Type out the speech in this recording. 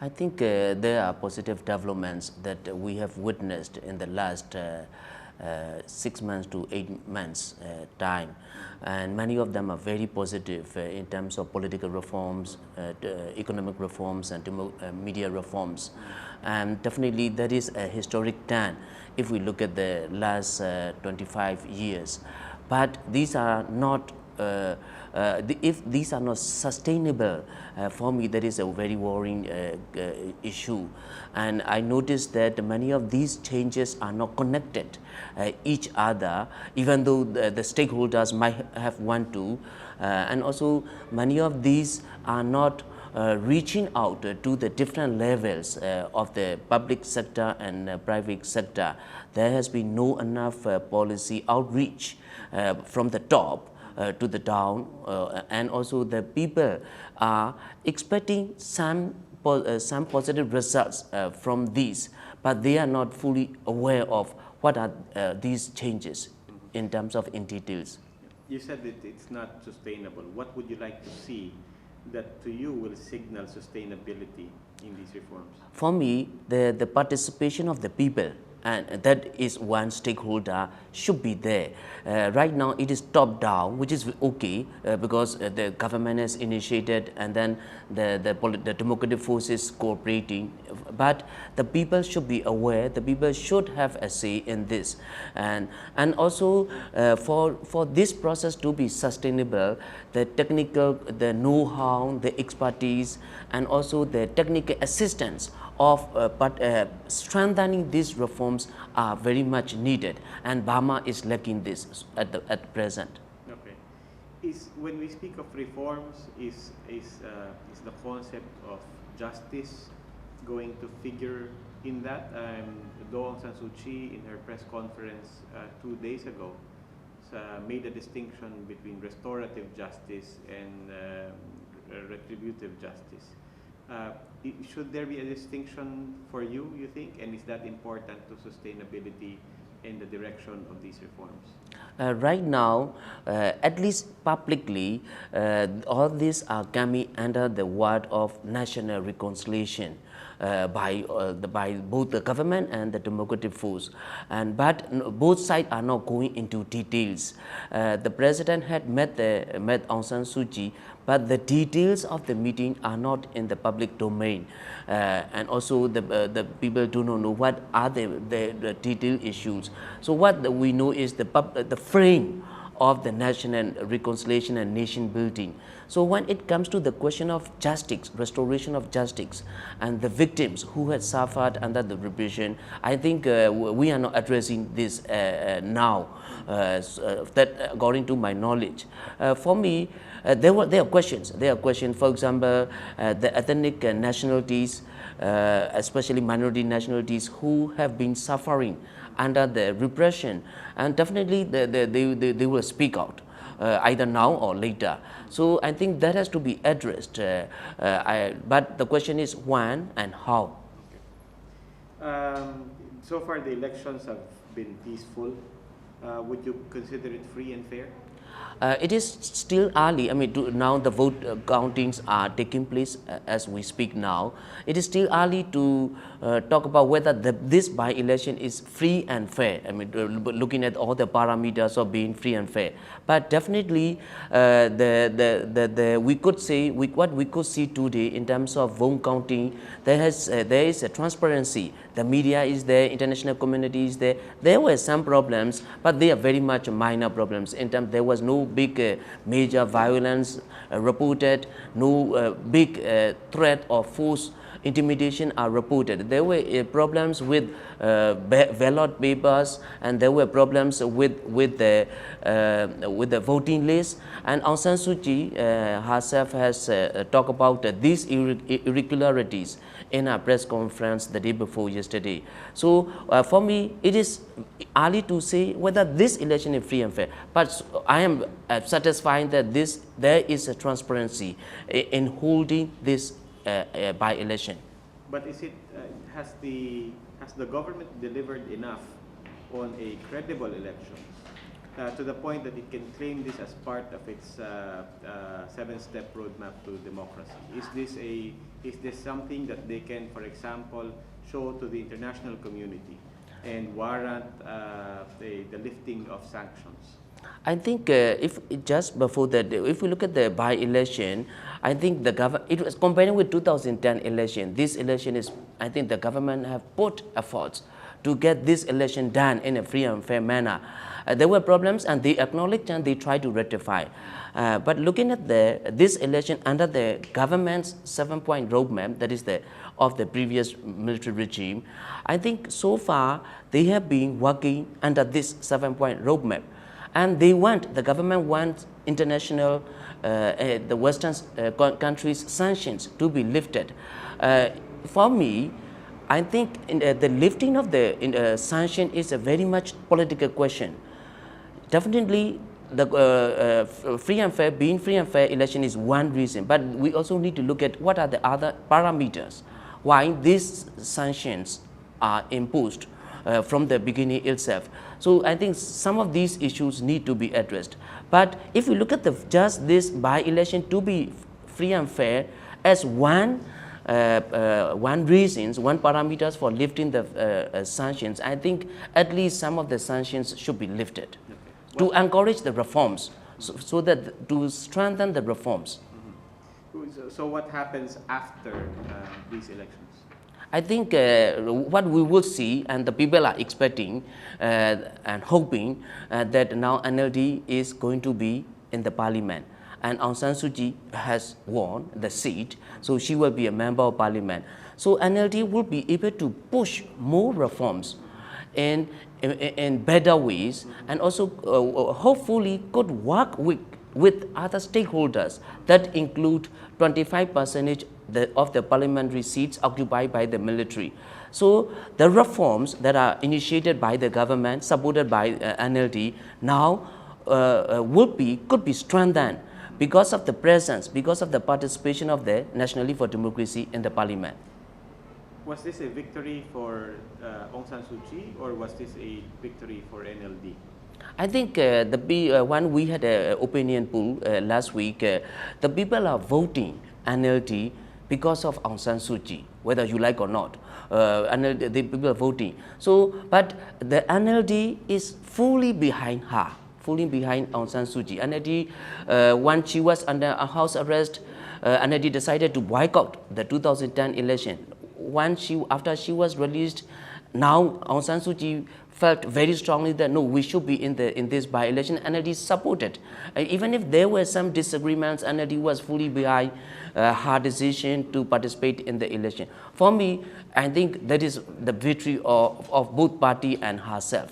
I think there are positive developments that we have witnessed in the last 6 months to 8 months time, and many of them are very positive in terms of political reforms, economic reforms, and media reforms. And definitely that is a historic turn if we look at the last 25 years. But these are not if these are not sustainable, for me that is a very worrying issue. And I noticed that many of these changes are not connected each other, even though the stakeholders might have want to, and also many of these are not reaching out to the different levels of the public sector and private sector. There has been no enough policy outreach from the top to the down, and also the people are expecting some positive results from these, but they are not fully aware of what are these changes in terms of in details. You said that it's not sustainable. What would you like to see that to you will signal sustainability in these reforms? For me, the participation of the people, and that is one stakeholder, should be there. Right now it is top down, which is okay because the government has initiated, and then the democratic forces cooperating, but the people should be aware, the people should have a say in this. And also for this process to be sustainable, the technical, the know-how, the expertise, and also the technical assistance of strengthening these reforms are very much needed, and Burma is lacking this at present. Okay. When we speak of reforms, is the concept of justice going to figure in that? Aung San Suu Kyi, in her press conference 2 days ago, made a distinction between restorative justice and retributive justice. Should there be a distinction for you, you think, and is that important to sustainability in the direction of these reforms? Right now, at least publicly, all these are coming under the word of national reconciliation by both the government and the democratic force. But both sides are not going into details. The president had met Aung San Suu Kyi, but the details of the meeting are not in the public domain, and also the people do not know what are the detailed issues. So what we know is the frame of the national reconciliation and nation building. So when it comes to the question of justice, restoration of justice, and the victims who had suffered under the repression, I think we are not addressing this now, that according to my knowledge. For me, there are questions. There are questions, for example, the ethnic nationalities, especially minority nationalities who have been suffering under the repression, and definitely they will speak out either now or later. So I think that has to be addressed, but the question is when and how. Okay. So far the elections have been peaceful. Would you consider it free and fair? It is still early. I mean, now the vote countings are taking place as we speak now. It is still early to talk about whether this by-election is free and fair. I mean, looking at all the parameters of being free and fair. But definitely, we could say what we could see today in terms of vote counting, there is a transparency. The media is there, international community is there. There were some problems, but they are very much minor problems. In terms, there was no big major violence reported, no big threat or force intimidation are reported. There were problems with ballot papers, and there were problems with the voting list. And Aung San Suu Kyi herself has talked about these irregularities in a press conference the day before yesterday. So for me, it is early to say whether this election is free and fair. But I am satisfied that there is a transparency in holding this by-election. But is it has the government delivered enough on a credible election? to the point that it can claim this as part of its seven-step roadmap to democracy. Is this something that they can, for example, show to the international community and warrant the lifting of sanctions? I think if just before that, if we look at the by-election, I think the government, it was comparing with 2010 election. This election is, I think the government have put efforts to get this election done in a free and fair manner. There were problems and they acknowledged and they tried to rectify. But looking at this election under the government's 7-point roadmap, that is of the previous military regime, I think so far they have been working under this 7-point roadmap. And the government wants international, the Western countries' sanctions to be lifted. For me, I think the lifting of the sanction is a very much political question. Definitely, the free and fair election is one reason, but we also need to look at what are the other parameters why these sanctions are imposed from the beginning itself. So I think some of these issues need to be addressed. But if we look at just this by-election to be free and fair as one parameters for lifting the sanctions, I think at least some of the sanctions should be lifted to encourage the reforms, so that to strengthen the reforms. So what happens after these elections? I think what we will see, and the people are expecting and hoping that now NLD is going to be in the parliament, and Aung San Suu Kyi has won the seat, so she will be a member of parliament. So NLD will be able to push more reforms in better ways, and also hopefully could work with other stakeholders that include 25% of the parliamentary seats occupied by the military. So the reforms that are initiated by the government, supported by NLD, now could be strengthened because of the presence, because of the participation of the Nationally for Democracy in the parliament. Was this a victory for Aung San Suu Kyi, or was this a victory for NLD? I think when we had an opinion poll last week, the people are voting NLD because of Aung San Suu Kyi, whether you like or not. The people are voting. So, but the NLD is fully behind her, fully behind Aung San Suu Kyi. NLD, when she was under house arrest, NLD decided to boycott the 2010 election. After she was released, now Aung San Suu Kyi felt very strongly that no, we should be in this by-election. NLD supported. Even if there were some disagreements, NLD was fully behind her decision to participate in the election. For me, I think that is the victory of both party and herself.